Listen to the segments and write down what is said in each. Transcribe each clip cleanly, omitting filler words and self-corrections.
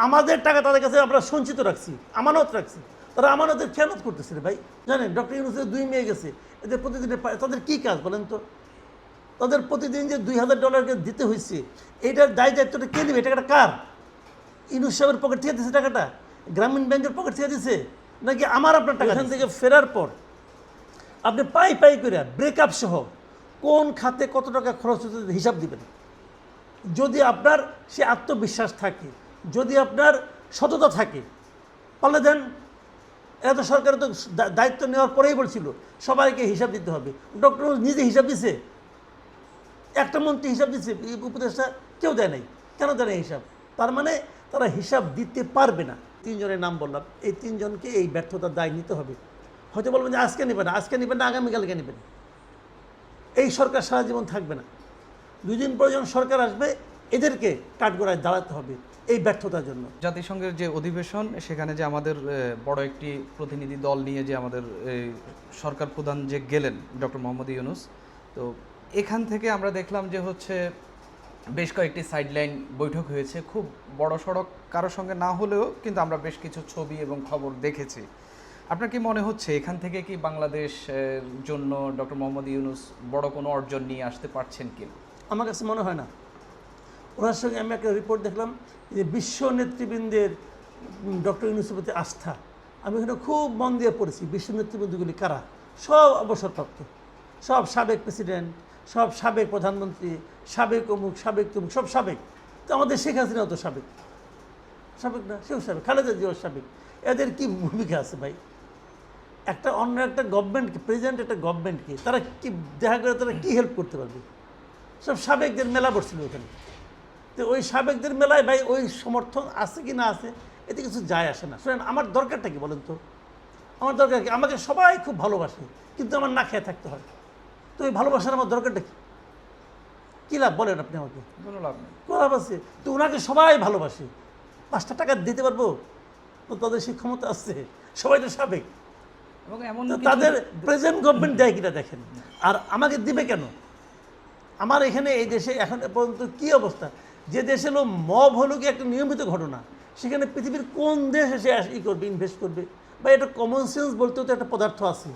আমাদের টাকা তাদের কাছে আমরা সঞ্চিত রাখছি, আমানত রাখছি, তারা আমানতের খেয়ানত করতেছে রে ভাই। জানেন ডক্টর ইউনূসের 2 মেয়ে গেছে, এদের প্রতিদিনে তাদের কী কাজ বলেন তো? তাদের প্রতিদিন যে $2000 দিতে হয়েছে, এইটার দায়িত্বটা কে নেবে? টাকাটা কার? ইউনূস সাহেবের পকেট থেকে দিচ্ছে টাকাটা? গ্রামীণ ব্যাংকের পকেট থেকে দিচ্ছে নাকি আমার আপনার টাকা? এখান থেকে ফেরার পর আপনি পাই পাই করে ব্রেকআপ সহ কোন খাতে কত টাকা খরচ হচ্ছে হিসাব দিবেন। যদি আপনার সে আত্মবিশ্বাস থাকে, যদি আপনার সততা থাকে, পারলে দেন। এরা তো সরকার তো দায়িত্ব নেওয়ার পরেই বলছিল সবাইকে হিসাব দিতে হবে। ডক্টর নিজে হিসাব দিছে? একটা মন্ত্রী হিসাব দিচ্ছে? উপদেষ্টা কেউ দেয় নাই। কেন দেয় নাই হিসাব? তার মানে তারা হিসাব দিতে পারবে না। 3 জনের নাম বললাম, এই 3 জনকে এই ব্যর্থতার দায় নিতে হবে। হয়তো বলবেন যে আজকে নেবেন না, আজকে নেবেন না, আগামীকালকে নেবেন। এই সরকার সারা জীবন থাকবে না। 2 দিন পর যখন সরকার আসবে, এদেরকে কাঠগড়ায় দাঁড়াতে হবে এই ব্যর্থতার জন্য। জাতিসংঘের যে অধিবেশন, সেখানে যে আমাদের বড় একটি প্রতিনিধি দল নিয়ে যে আমাদের সরকার প্রধান যে গেলেন ডক্টর মোহাম্মদ ইউনূস, তো এখান থেকে আমরা দেখলাম যে হচ্ছে বেশ কয়েকটি সাইডলাইন বৈঠক হয়েছে, খুব বড় সড়ক কারোর সঙ্গে না হলেও কিন্তু আমরা বেশ কিছু ছবি এবং খবর দেখেছি। আপনার কি মনে হচ্ছে এখান থেকে কি বাংলাদেশের জন্য ডক্টর মোহাম্মদ ইউনূস বড় কোনো অর্জন নিয়ে আসতে পারছেন কি? আমার কাছে মনে হয় না। ওনার সঙ্গে আমি একটা রিপোর্ট দেখলাম যে বিশ্ব নেতৃবৃন্দের ডক্টর ইউনূসের প্রতি আস্থা, আমি এখানে খুব মন দিয়ে পড়েছি। বিশ্ব নেতৃবৃন্দগুলি কারা? সব অবসরপ্রাপ্ত, সব সাবেক প্রেসিডেন্ট, সব সাবেক প্রধানমন্ত্রী, সাবেক অমুক, সাবেক তমুক, সব সাবেক। তো আমাদের শেখ হাসিনাও তো সাবেক, সাবেক না? সেও সাবেক, খালেদা জিয়াও সাবেক। এদের কি ভূমিকা আছে ভাই? একটা অন্য একটা গভর্নমেন্টকে, প্রেসিডেন্ট একটা গভর্নমেন্টকে তারা কি দেখা করে, তারা কী হেল্প করতে পারবে? সব সাবেকদের মেলা বসছিল ওখানে। তো ওই সাবেকদের মেলায় ভাই ওই সমর্থন আছে কি না আছে, এতে কিছু যায় আসে না। শোনেন, আমার দরকারটা কি বলেন তো? আমার দরকার কি? আমাকে সবাই খুব ভালোবাসে, কিন্তু আমার না খেয়ে থাকতে হয়। তো ওই ভালোবাসার আমার দরকারটা কি? কী লাভ বলেন আপনি আমাকে? কোনো লাভ নেই। কোনো লাভ আছে? তো ওনাকে সবাই ভালোবাসে, 5টা টাকা দিতে পারবো? তো তাদের সেই ক্ষমতা আছে, সবাই তো সাবেক। এবং এমন তাদের প্রেজেন্ট গভর্নমেন্ট দেয় কিনা দেখেন, আর আমাকে দিবে কেন? আমার এখানে এই দেশে এখন পর্যন্ত কী অবস্থা? যে দেশে হলো মব হলো কি একটা নিয়মিত ঘটনা, সেখানে পৃথিবীর কোন দেশ এসে ই করবে, ইনভেস্ট করবে? বা এটা কমন সেন্স বলতেও তো একটা পদার্থ আছে,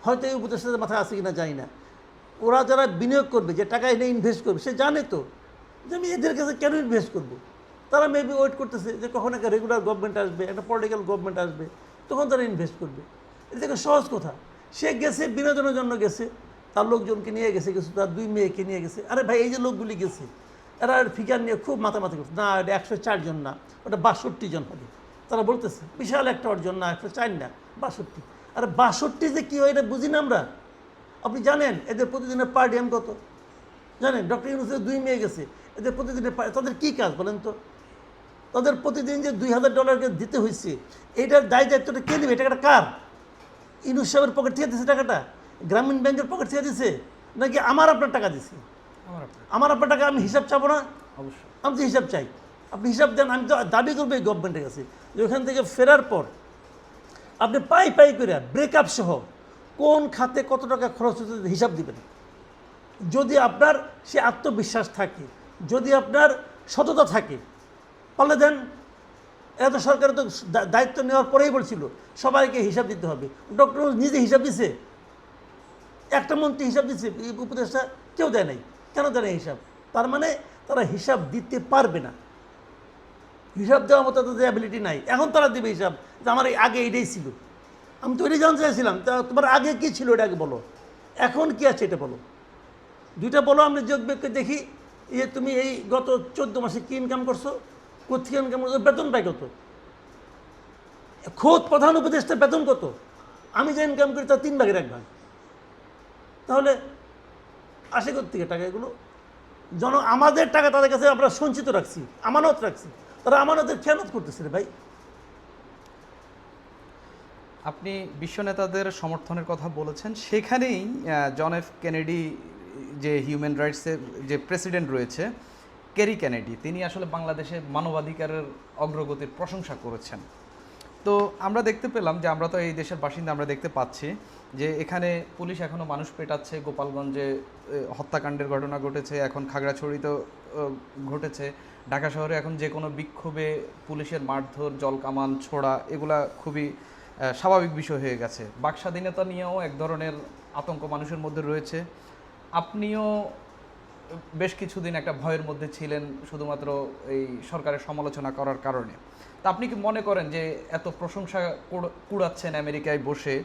হয়তো এই উপদেষ্টাদের মাথায় আছে কিনা জানি না। ওরা যারা বিনিয়োগ করবে, যে টাকা এনে ইনভেস্ট করবে, সে জানে তো যে আমি এদের কাছে কেন ইনভেস্ট করবো। তারা মেবি ওয়েট করতেছে যে কখন একটা রেগুলার গভর্নমেন্ট আসবে, একটা পলিটিক্যাল গভর্নমেন্ট আসবে, তখন তারা ইনভেস্ট করবে। এটা থেকে সহজ কথা। সে গেছে বিনোদনের জন্য গেছে, তার লোকজনকে নিয়ে গেছে, কিছু তার 2 মেয়েকে নিয়ে গেছে। আরে ভাই, এই যে লোকগুলি গেছে, এরা ফিগার নিয়ে খুব মাথামাতি করছে, না এটা 104 জন না, ওটা 62 জন হবে। তারা বলতেছে বিশাল একটা অর্জন, না 104 না 62। আরে 62 যে কী হয় এটা বুঝি না আমরা। আপনি জানেন এদের প্রতিদিনের পার ডিএম কত? জানেন ডক্টর ইউনূসের 2 মেয়ে গেছে, এদের প্রতিদিনের তাদের কী কাজ বলেন তো? তাদের প্রতিদিন যে $2000 দিতে হয়েছে, এইটার দায়িত্বটা কে নেবে? টাকাটা কার? ইউনূস সাহেবের পকেট থেকে দিচ্ছে টাকাটা? গ্রামীণ ব্যাংকের পকেট থেকে দিচ্ছে নাকি আমার আপনার টাকা দিচ্ছে? আমার আপনার টাকা। আমি হিসাব চাবো না? অবশ্যই। আমি তো হিসাব চাই। আপনি হিসাব দেন। আমি তো দাবি করবো এই গভর্নমেন্টের কাছে যে ওখান থেকে ফেরার পর আপনি পাই পাই করে ব্রেকআপ সহ কোন খাতে কত টাকা খরচ হচ্ছে হিসাব দিবেন। যদি আপনার সে আত্মবিশ্বাস থাকে, যদি আপনার সততা থাকে, পারলে দেন। এরা তো সরকার তো দায়িত্ব নেওয়ার পরেই বলছিল সবাইকে হিসাব দিতে হবে। ডক্টর নিজে হিসাব দিছে? একটা মন্ত্রী হিসাব দিচ্ছে? উপদেষ্টা কেউ দেয় নাই। কেন দেয় নাই হিসাব? তার মানে তারা হিসাব দিতে পারবে না। হিসাব দেওয়ার মতো তাদের অ্যাবিলিটি নাই। এখন তারা দেবে হিসাব যে আমার এই আগে এটাই ছিল। আমি তো এটাই জানতে চাইছিলাম, তা তোমার আগে কী ছিল এটা আগে বলো, এখন কী আছে এটা বলো। 2টা বলো, আমরা যোগ বিয়োগকে দেখি। যে তুমি এই গত 14 মাসে কী ইনকাম করছো, কোথেকে ইনকাম করছো, বেতন পাই কত, খোদ প্রধান উপদেষ্টার বেতন কত, আমি যে ইনকাম করি তার 3 ভাগের 1 ভাগ। তাহলে আসে কোথেকে টাকা? এগুলো আমাদের টাকা তাদের কাছে আমরা সঞ্চিত রাখছি, আমানত রাখছি, তারা আমানতের খেয়ানত করতেছে রে ভাই। আপনি বিশ্ব নেতাদের সমর্থনের কথা বলেছেন, সেখানেই জন এফ কেনেডি যে হিউম্যান রাইটসের যে প্রেসিডেন্ট রয়েছে, কেরি কেনেডি, তিনি আসলে বাংলাদেশে মানবাধিকারের অগ্রগতির প্রশংসা করেছেন। তো আমরা দেখতে পেলাম যে আমরা তো এই দেশের বাসিন্দা, আমরা দেখতে পাচ্ছি যে এখানে পুলিশ এখনো মানুষ পেটাচ্ছে। গোপালগঞ্জে হত্যাকাণ্ডের ঘটনা ঘটেছে, এখন খাগড়াছড়িতেও ঘটেছে। ঢাকা শহরে এখন যে কোনো বিক্ষোভে পুলিশের মারধর, জলকামান ছোড়া এগুলা খুবই স্বাভাবিক বিষয় হয়ে গেছে। বাক স্বাধীনতা নিয়েও এক ধরনের আতঙ্ক মানুষের মধ্যে রয়েছে। আপনিও বেশ কিছুদিন একটা ভয়ের মধ্যে ছিলেন শুধুমাত্র এই সরকারের সমালোচনা করার কারণে। তা আপনি কি মনে করেন যে এত প্রশংসা কুড়াচ্ছেন আমেরিকায় বসে,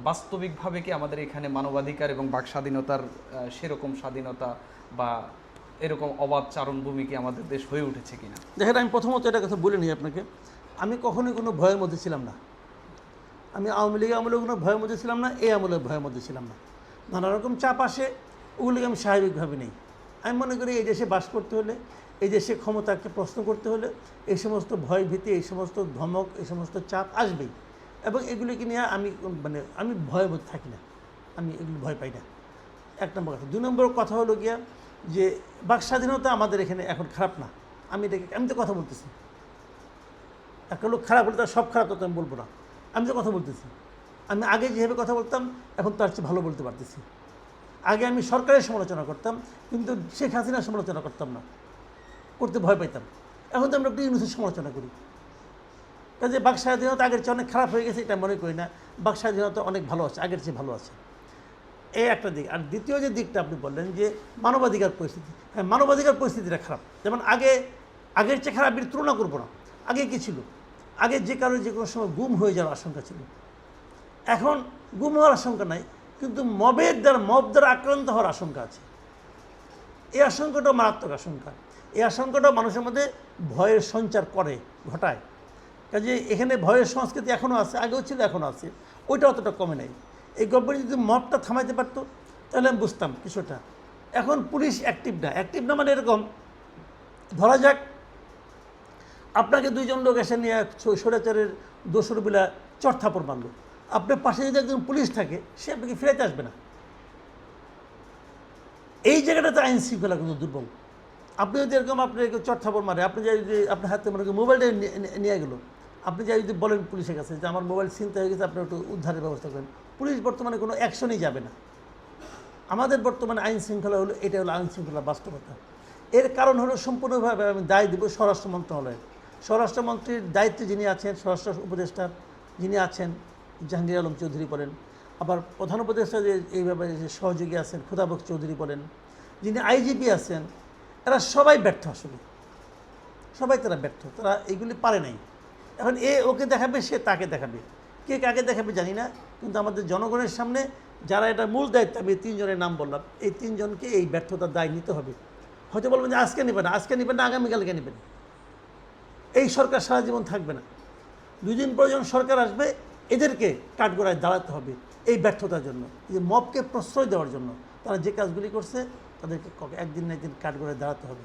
বাস্তবিকভাবে কি আমাদের এখানে মানবাধিকার এবং বাক স্বাধীনতার সেরকম স্বাধীনতা বা এরকম অবাধ চারণভূমি কি আমাদের দেশ হয়ে উঠেছে কিনা? দেখেন, আমি প্রথমত এটা কথা বলে নিই আপনাকে, আমি কখনোই কোনো ভয়ের মধ্যে ছিলাম না। আমি আওয়ামী লীগ আমলে কোনো ভয়ের মধ্যে ছিলাম না, এই আমলে ভয়ের মধ্যে ছিলাম না। নানা রকম চাপ আসে, ওগুলিকে আমি স্বাভাবিকভাবে নেই। আমি মনে করি এই দেশে বাস করতে হলে, এই দেশে ক্ষমতাকে প্রশ্ন করতে হলে এই সমস্ত ভয় ভীতি, এই সমস্ত ধমক, এই সমস্ত চাপ আসবেই, এবং এগুলিকে নিয়ে আমি ভয়ের মধ্যে থাকি না, আমি এগুলি ভয় পাই না। এক নম্বর কথা। 2 নম্বর কথা হলো গিয়া যে বাক স্বাধীনতা আমাদের এখানে এখন খারাপ না। আমি তো কথা বলতেছি, একটা লোক খারাপ হলে তার সব খারাপ, তো আমি বলবো না। আমি তো কথা বলতেছি, আমি আগে যেভাবে কথা বলতাম এখন তার চেয়ে ভালো বলতে পারতেছি। আগে আমি সরকারের সমালোচনা করতাম, কিন্তু শেখ হাসিনার সমালোচনা করতাম না, করতে ভয় পাইতাম। এখন তো আমরা একটু ইউনুসের সমালোচনা করি। কাজে বাক স্বাধীনতা আগের চেয়ে অনেক খারাপ হয়ে গেছে এটা মনে করি না, বাক স্বাধীনতা অনেক ভালো আছে, আগের চেয়ে ভালো আছে। এই একটা দিক। আর দ্বিতীয় যে দিকটা আপনি বললেন যে মানবাধিকার পরিস্থিতি, হ্যাঁ, মানবাধিকার পরিস্থিতিটা খারাপ। যেমন আগের চেয়ে খারাপ এর তুলনা করবো না। আগে কী ছিল? আগে যে কারণে যে কোনো সময় গুম হয়ে যাওয়ার আশঙ্কা ছিল, এখন গুম হওয়ার আশঙ্কা নাই, কিন্তু মব দ্বারা আক্রান্ত হওয়ার আশঙ্কা আছে। এই আশঙ্কাটাও মারাত্মক আশঙ্কা। এই আশঙ্কাটাও মানুষের মধ্যে ভয়ের সঞ্চার ঘটায়। কাজে এখানে ভয়ের সংস্কৃতি এখনও আছে, আগেও ছিল, এখনও আছে, ওইটা অতটা কমে নাই। এই গভর্নমেন্ট যদি মবটা থামাইতে পারতো তাহলে আমি বুঝতাম কিছুটা। এখন পুলিশ অ্যাক্টিভ না মানে এরকম, ধরা যাক আপনাকে 2 জন লোক এসে নিয়ে স্বৈরাচারের দোসরবিলা চড়থাপড় মারলো, আপনার পাশে যদি একজন পুলিশ থাকে সে আপনাকে ফেরাতে আসবে না। এই জায়গাটাতে আইন শৃঙ্খলা কিন্তু দুর্বল। আপনি যদি এরকম আপনাকে চড়থাপড় মারে, আপনি যদি আপনার হাতে মনে করেন মোবাইলটা নিয়ে গেলো, আপনি যাই যদি বলেন পুলিশের কাছে যে আমার মোবাইল ছিনতাই হয়ে গেছে, আপনি একটু উদ্ধারের ব্যবস্থা করেন, পুলিশ বর্তমানে কোনো অ্যাকশনই যাবে না। আমাদের বর্তমানে আইন শৃঙ্খলা হলো, এটা হলো আইন শৃঙ্খলার বাস্তবতা। এর কারণ হলো সম্পূর্ণভাবে আমি দায় দেব স্বরাষ্ট্র মন্ত্রণালয়ের। স্বরাষ্ট্রমন্ত্রীর দায়িত্বে যিনি আছেন, স্বরাষ্ট্র উপদেষ্টা যিনি আছেন জাহাঙ্গীর আলম চৌধুরী বলেন, আবার প্রধান উপদেষ্টা যে এই ব্যাপারে যে সহযোগী আছেন খুদাবক চৌধুরী বলেন, যিনি আইজিপি আছেন, এরা সবাই ব্যর্থ। আসলে সবাই তারা ব্যর্থ, তারা এইগুলি পারে নাই। এখন ওকে দেখাবে, সে তাকে দেখাবে, কে কাকে দেখাবে জানি না, কিন্তু আমাদের জনগণের সামনে যারা এটা মূল দায়িত্ব, আমি 3 জনের নাম বললাম, এই 3 জনকে এই ব্যর্থতার দায় নিতে হবে। হয়তো বলবেন যে আজকে নেবেন না, আগামীকালকে নেবেন। এই সরকার সারা জীবন থাকবে না, 2 দিন পর যখন সরকার আসবে এদেরকে কাঠগড়ায় দাঁড়াতে হবে এই ব্যর্থতার জন্য, যে মবকে প্রশ্রয় দেওয়ার জন্য তারা যে কাজগুলি করছে তাদেরকে একদিন না একদিন কাঠগড়ায় দাঁড়াতে হবে।